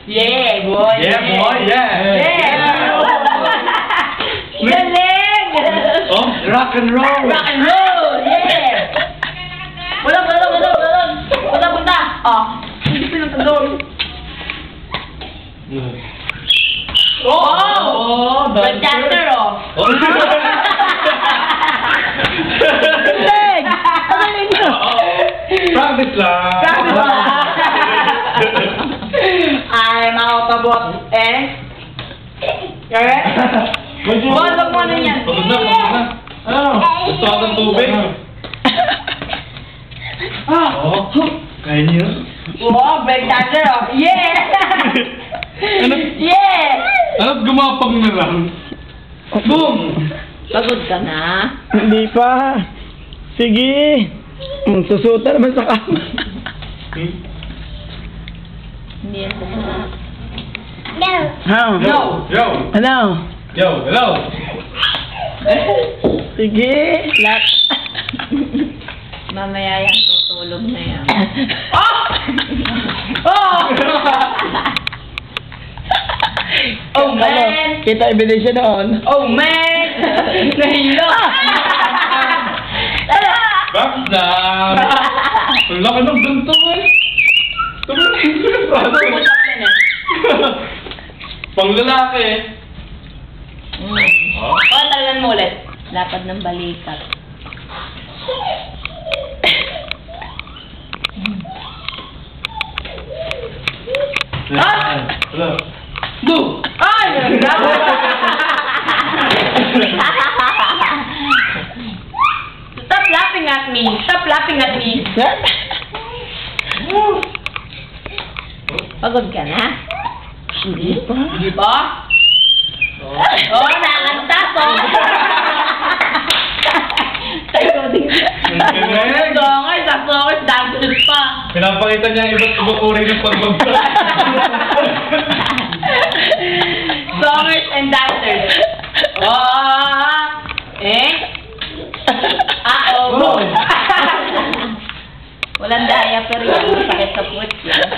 Yeah, boy. Yeah, boy, yeah. Galing! Oh, rock and roll. Rock and roll! Yeah! Wala. Punta. Oh. Hindi pinunta doon. Oh! Red dancer, oh. Leg! Ano ninyo? Practice lang. I'm out of what? Correct? Bottom mo na yan. Pagod na. Ano? Gusto ka ng tubig? Oh, kaya niyo? Wow, break dancer, oh. Yeah! Ano? Yeah! Ano't gumapang na lang? Boom! Pagod ka na? Hindi pa. Sige. Susuot na naman sa kama. Hindi yan sumunod. How? Yo! Ano? Yo! Hello! Sige. Lahat. Mamaya yan, tutulog na yan. Oh! Oh, man! Kita ebidensya noon. Oh, man! Nahilo! Practice lang! Ang laki ng ganito eh! Pang lalaki eh! Oh, talagan mo ulit. Lapad ng balikat. Hello! Do! Ay! Stop laughing at me! Stop laughing at me! Pagod ka na? Hindi pa. Di ba? Oh, nakakanta ko! Tayo din. Sakto, dancer pa. Pinapakita niya ang iba't uri ng pagbagsak. Songers and dancers. Oh! Oh! Walang daya pero yan. Sakit sa puwet yan.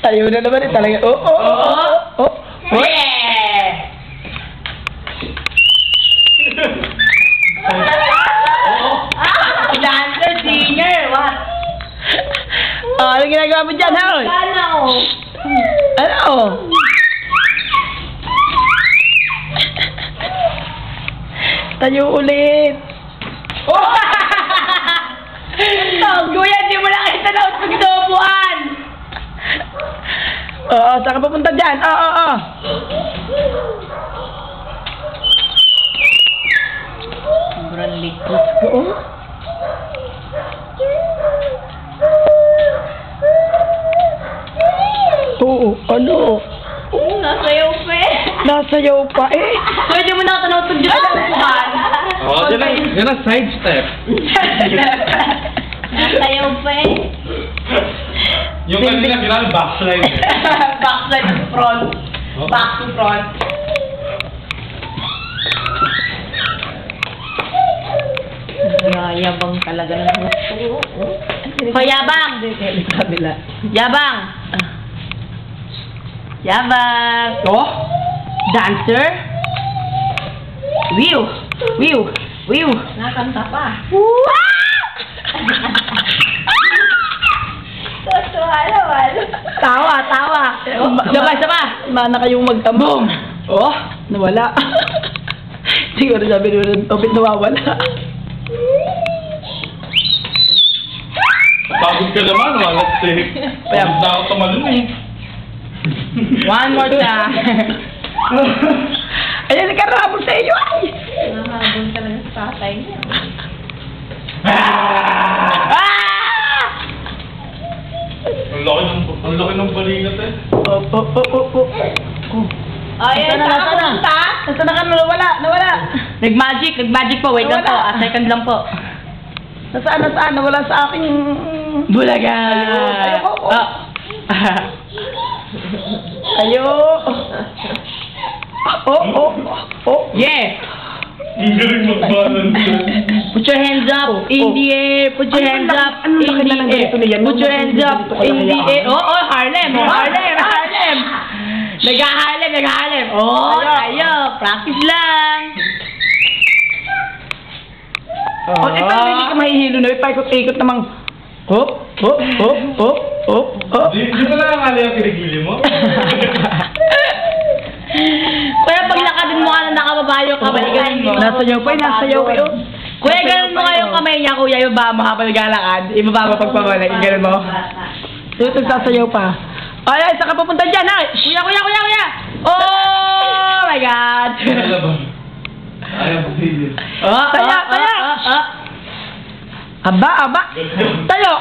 Tayo na naman eh talaga. Oh. Yeah! Dancer, singer, what? Ano ginagawa mo dyan, Harold? Sana, oh. Ano? Tayo ulit. Oh, kuya, di mo lang kita na pagdobuan. Oo, saan ka papunta dyan? Oo. Sobrang likod. Oo? Oo, ano? Nasayaw pa eh. Nasayaw pa eh. Pwede mo na ako tanong dyan sa upuan. Oh, yan ang side step. Nasayaw pa eh. Yung kanina ginal backslide. Backside to front. Back to front. Yabang talaga ng gusto. Yabang! Yabang! Yabang! Oh? Dancer? Wiw! Nakanta pa. Tawa! Sama! Mana kayong mag-boom. Oh, nawala. Siguro sabi nyo, nawawala. Pagod ka naman, walas eh. Pagod na ako tumalun eh. One more time. Ayan, nagkarabol sa iyo ay! Nahabol talaga sa tatay niya. Ang laki ng balikat eh. Ayan, saan ka punta? Nasaan na ka? Nawala. Nag-magic po. Wait lang po. A second lang po. Nasaan? Nawala sa aking... Bulaga! Ayoko. Ayo! Oh! Yeah! Ang galing mag-balance eh. Put your hands up in the air. Put your hands up in the air. Put your hands up in the air. Oh, Harlem! Harlem! Naghahalin. Oh, tayo. Practice lang. Oh, eh, paano hindi ka mahihilo na? Paikot-ikot namang, hop. Di ko na akala yung pinigili mo. Kuya, paglakadin mo ka na nakababayo ka, balikan mo. Nasayaw pa yun. Kuya, ganun mo nga yung kamay niya, kuya, ibaba mo habang naglalakad. Ibaba mo pagpabalik, ganun mo. Ito, sasayaw pa. Ay, saan ka pupunta dyan, ha? Kuya! Oh my God! Ayaw mo sige. Taya! Aba! Tayo!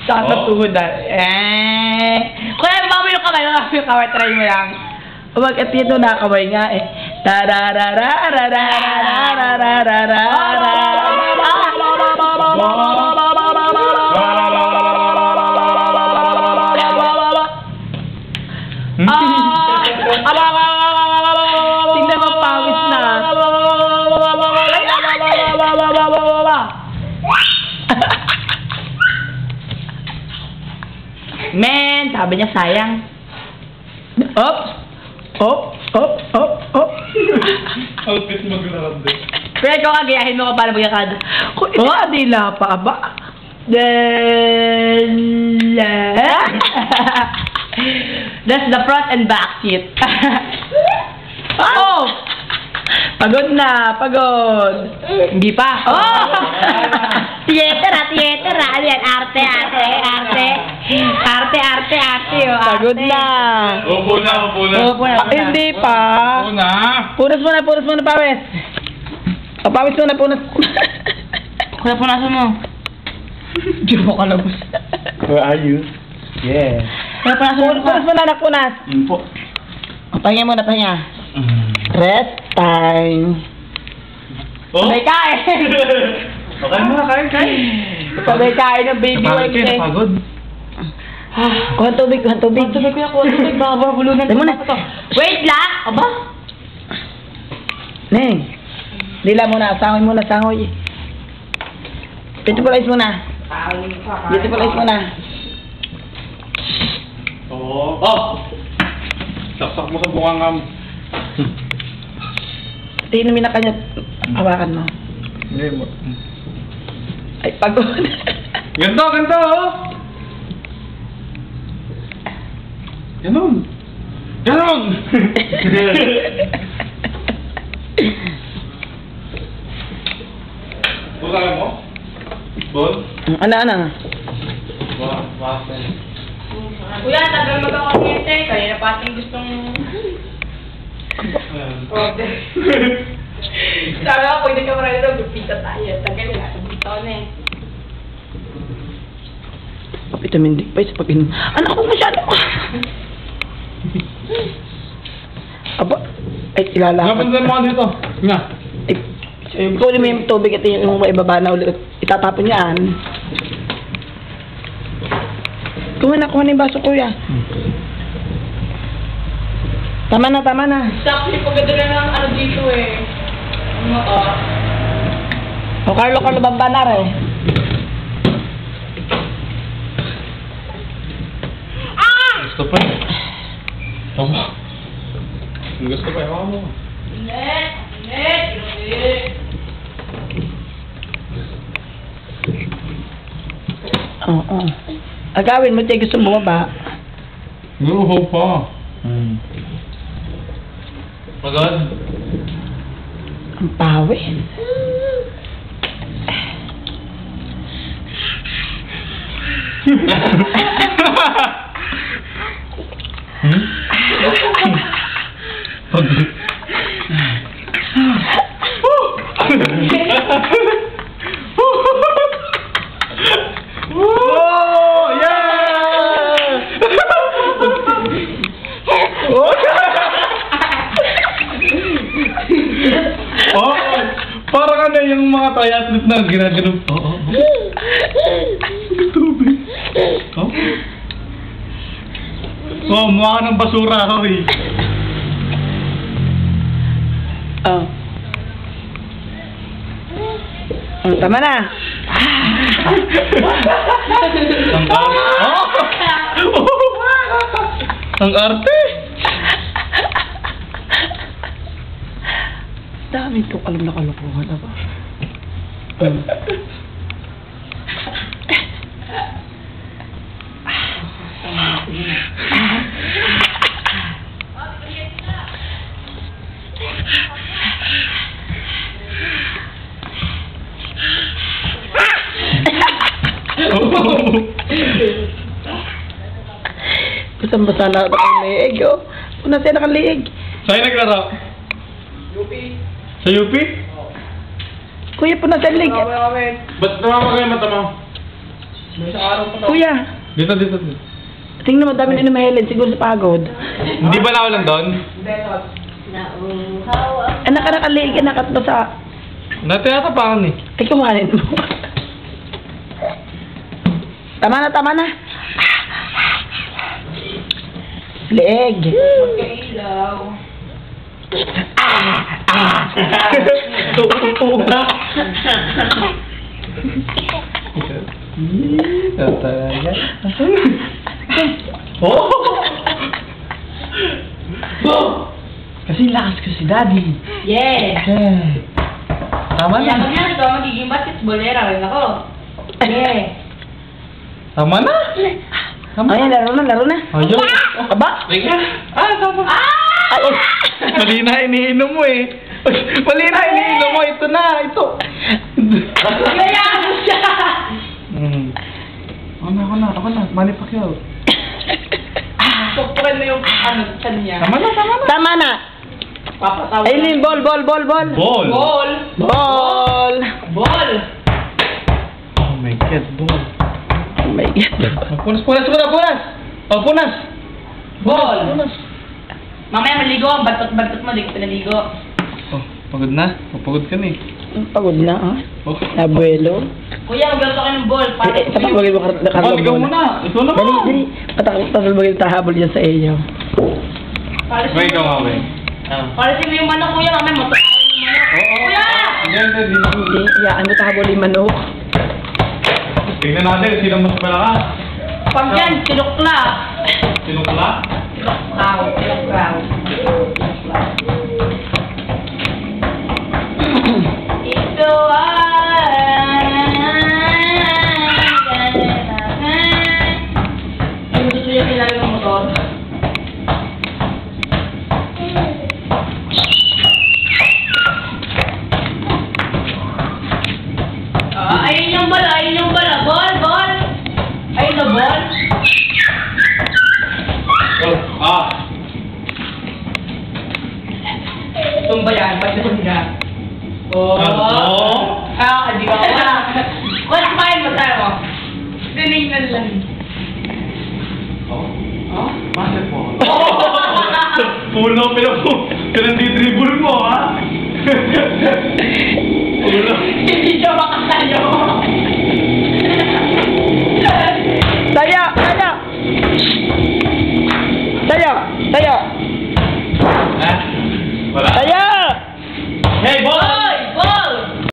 Saan sa tuhod na? Kuya, ibaba mo yung kamay, try mo lang. Wag, at ito na kamay nga eh. Tingnan mo, pawis na. Men, sabi niya sayang. Op. Outfit maglakad din. Pero ikaw kagayahin mo ka para magkakad. Dila pa ba? That's the front and back seat. Oh! Pagod. Hindi pa. Oh! Theater. Ano yan? Arte. Oh, pagod na. Upo na. Hindi pa. Upo na. Punas muna, pawis. Pawis muna, punas. Kuya, punasan mo. Diyo mo kalabos. Where are you? Yeah. Kuya, Punas muna, anak, punas. Po. Pahinga muna. Rest time. Sabay kain. Okay muna, kain. Sabay kain ng baby wipe eh. Napagod. Kuhan tubig. Kuya, kuha tubig. Baka barbulunan. Dali mo na. Wait lang! Aba? Neng. Dila muna, sangoy. Beautiful eyes muna. Oh! Saksak mo sa bunganga mo. Inumin na kanya. Hawakan mo. Hindi mo. Ay, pagod. Ganto! Oh! Ganon! Pusakin mo? Bol? Ano? Kuya, tagal magkakuryente. Kanina pa ating gustong order. Sabi ko, pwede ka marami rin, pizza tayo. Tagal na, dito na eh. Vitamin D pa sa pag-inom. Anak ko masyado. Aba, ay ilalapat. Napansin mo ka dito. Nga. Kunin mo yung tubig at yung maibaba na ulit. Itatapon niyan. Kuha na yung baso, kuya. Tama na. Sakli, pagkadala ng ano dito eh. Ano ka? O Carlo Bambanar eh. Gusto pa eh. Aba. Gusto pa eh. Hawa mo. Init! Oo. Agawin mo, tayo gusto mo ba? Guho pa. Pagod? Ang pawis. Pagod. Oh, yeah! Oh, parang ano yung mga triathlete na ginaganon. Tubig. Oh, mukha ng basura, hoy. Tama na. Ang arte. Ang arte. dami ito. Alam na kalokohan na ba? Basang-basa na ako ng liig, oh. Una siya nakaliig. Saan yung naglaro? UP. Sa UP? Kuya, puna siya liig. Ba't naman kayo mata mo? Kuya, Dito. tingnan mo, dami na Helen, siguro sa pagod. Hindi ba nawalan doon? Anak ka nakaliig, anak at basa. Natiyata pa ako eh. Ay, kumanin mo. Tama na. Liig. Magkailaw. Tuga. Talaga. Kasi lakas ko si Daddy. Yeah. Tama Kaya na. pag yan, ikaw magiging basketballera rin ako. Yeah. Tama na. Ay, laro na. Ayaw. Aba? Tama. Ay, Mali na iniinom mo eh. Mali na iniinom mo. Ito na. Ito. Kaya mo siya! Ako na. Manny Pacquiao. Tukpukan mo yung chan niya. Tama na. tama na. Papatawa. Aileen, ball. Ball. Ball! Ball. Ball! Oh my God, ball. Oh my God. Punas. Oh, punas. Ball! Mamaya maligo ang batot-batot mo, di ko pinaligo. Oh, pagod na. Pagod ka na eh. Pagod na, ah. Oh. Abuelo. Kuya, maglalto kayo ng ball. Para Tatalbagin mo Oh, ikaw muna. Ikaw na Dali. Tatalbagin tahabol dyan sa iyo. May ikaw nga, Weng. Palisin mo yung manok, kuya. Mamaya matukain yung manok. Kuya! Hindi. Hindi, iyaan mo tahabol yung manok. Tingnan natin sino mas malakas. Pag yan, sinukla. Sinukla? Sinuklaw. Ito ay gusto niya kailangan ng motor. Ayun yung ball. Ball. Ayun na ball. Oh, Tumba yan, ba't naman nga? Oh. Di ba wala? What's mine mo tayo? Tinignan lang. Basketball. Puno, pinag-dribble mo, ha? Puno. Hindi siya makasayo. Tayo!